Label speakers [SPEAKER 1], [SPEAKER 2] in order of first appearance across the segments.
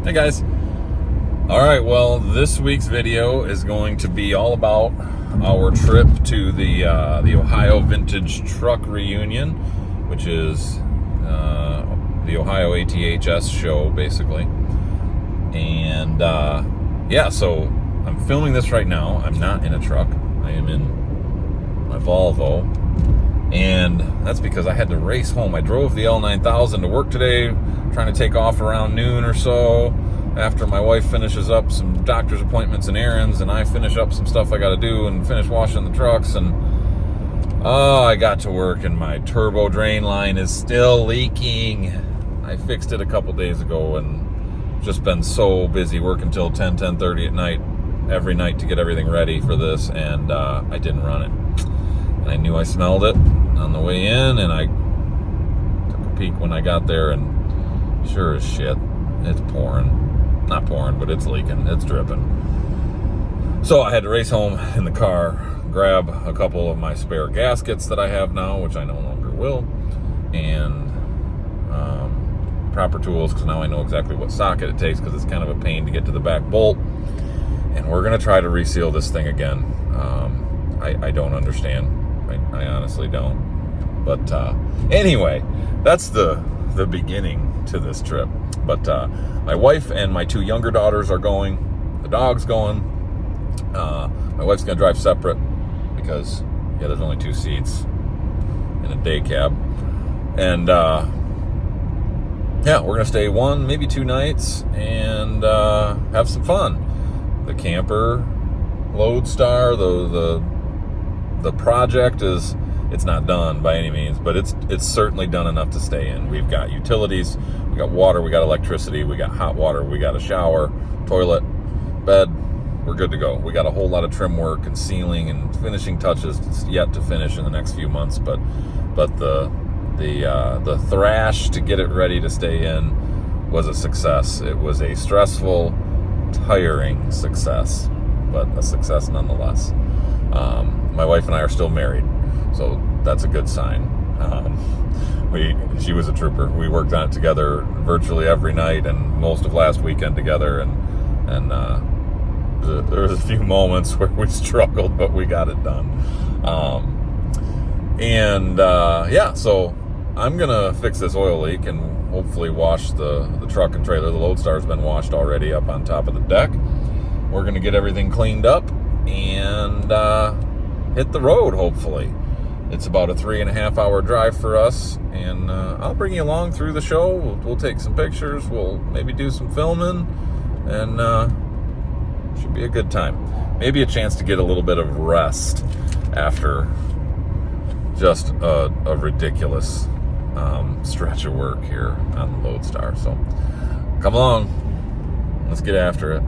[SPEAKER 1] Hey guys. Alright, well, this week's video is going to be all about our trip to the Ohio Vintage Truck Reunion, which is the Ohio ATHS show, basically. And yeah, so I'm filming this right now. I'm not in a truck. I am in my Volvo. And that's because I had to race home. I drove the L9000 to work today, trying to take off around noon or so after my wife finishes up some doctor's appointments and errands, and I finish up some stuff I got to do and finish washing the trucks. And I got to work and my turbo drain line is still leaking. I fixed it a couple days ago and just been so busy working till 10:30 at night every night to get everything ready for this, and I didn't run it. And I knew I smelled it on the way in, and I took a peek when I got there, and sure as shit, it's pouring. Not pouring, but it's leaking. It's dripping. So I had to race home in the car, grab a couple of my spare gaskets that I have now, which I no longer will, and proper tools, because now I know exactly what socket it takes, because it's kind of a pain to get to the back bolt. And we're going to try to reseal this thing again. I don't understand. I honestly don't. But anyway, that's the beginning to this trip. But my wife and my two younger daughters are going. The dog's going. My wife's going to drive separate because, yeah, there's only two seats in a day cab. And yeah, we're going to stay one, maybe 2 nights and have some fun. The camper, Loadstar, the project is, it's not done by any means, but it's certainly done enough to stay in. We've got utilities, we got water, we got electricity, we got hot water, we got a shower, toilet, bed. We're good to go. We got a whole lot of trim work and sealing and finishing touches yet to finish in the next few months, but the thrash to get it ready to stay in was a success. It was a stressful, tiring success, but a success nonetheless. My wife and I are still married, so that's a good sign. She was a trooper. We worked on it together virtually every night and most of last weekend together, and there was a few moments where we struggled, but we got it done. Yeah, so I'm gonna fix this oil leak and hopefully wash the truck and trailer. The Loadstar's been washed already up on top of the deck. We're gonna get everything cleaned up and hit the road, hopefully. It's about a 3.5 hour drive for us, and I'll bring you along through the show. We'll take some pictures, we'll maybe do some filming, and should be a good time. Maybe a chance to get a little bit of rest after just a ridiculous stretch of work here on the Loadstar. So come along, let's get after it.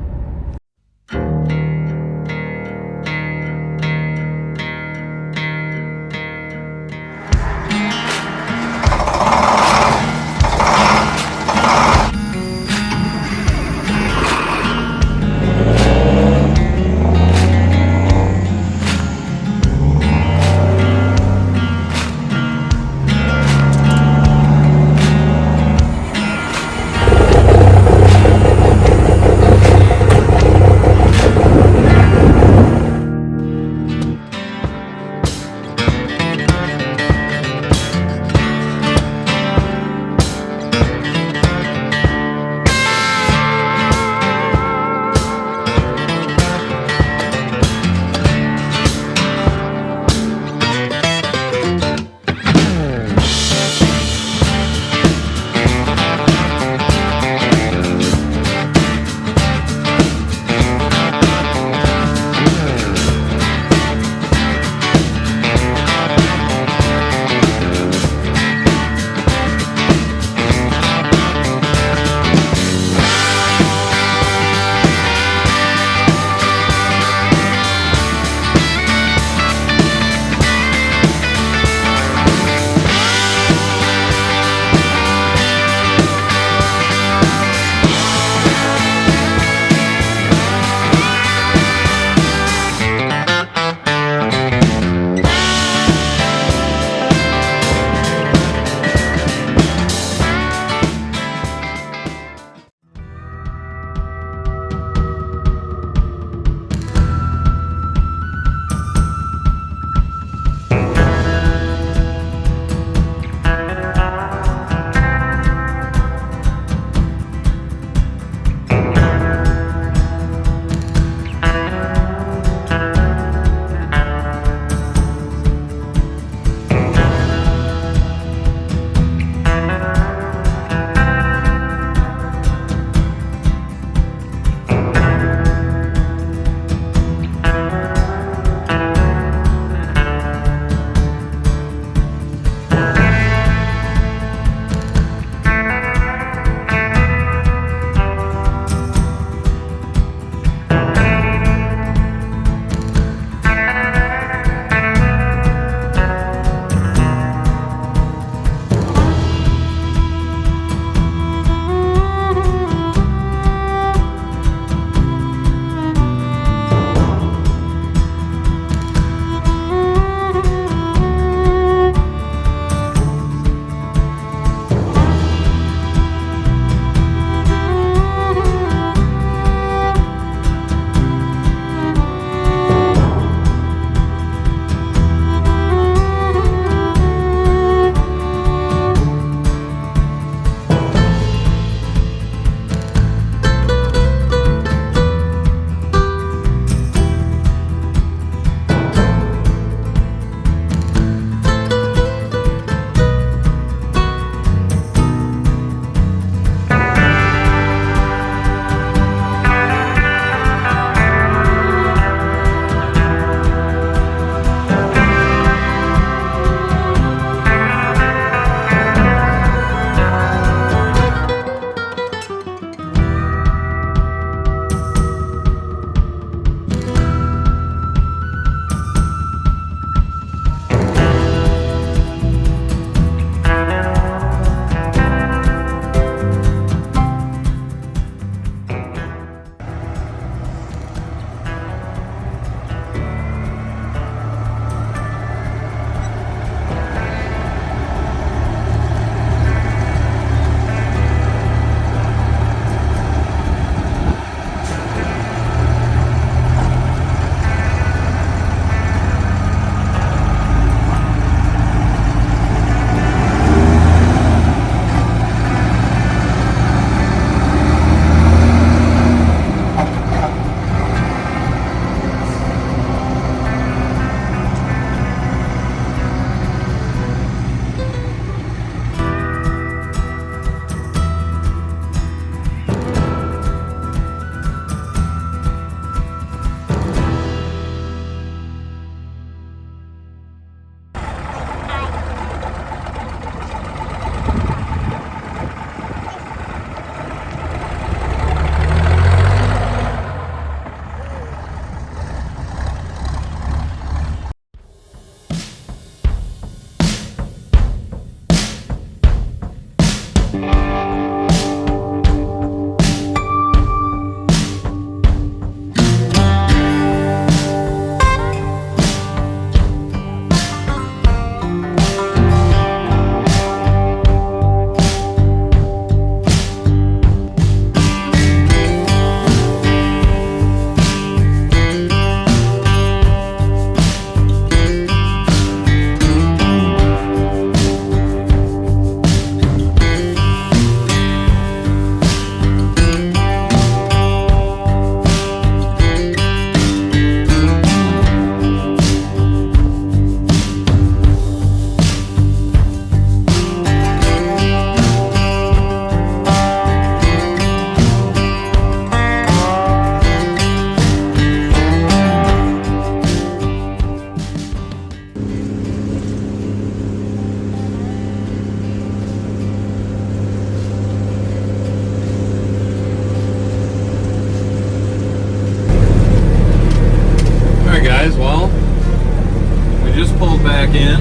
[SPEAKER 1] back in.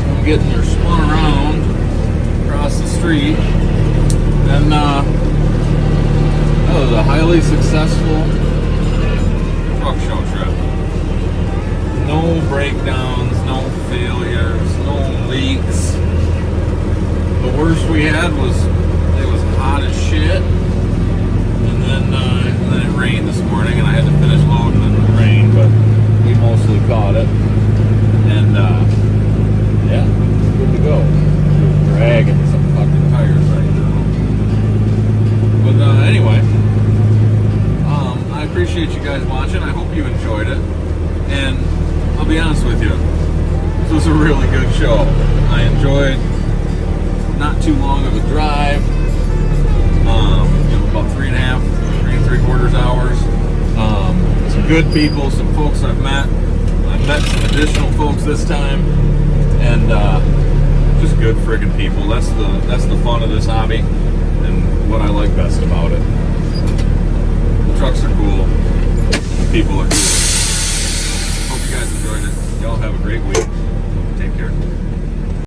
[SPEAKER 1] I'm getting her spun around across the street. And that was a highly successful truck show trip. No breakdowns, no failures, no leaks. The worst we had was it was hot as shit. And then it rained this morning, and I had to finish loading in the rain, but we mostly caught it. And yeah, good to go. Just dragging some fucking tires right now. But anyway, I appreciate you guys watching. I hope you enjoyed it. And I'll be honest with you, this was a really good show. I enjoyed not too long of a drive. About 3.75 hours. Some good people, some folks I've met. I've met some additional folks this time, and just good friggin' people. That's the fun of this hobby, and what I like best about it. The trucks are cool. The people are cool. Hope you guys enjoyed it. Y'all have a great week. Take care.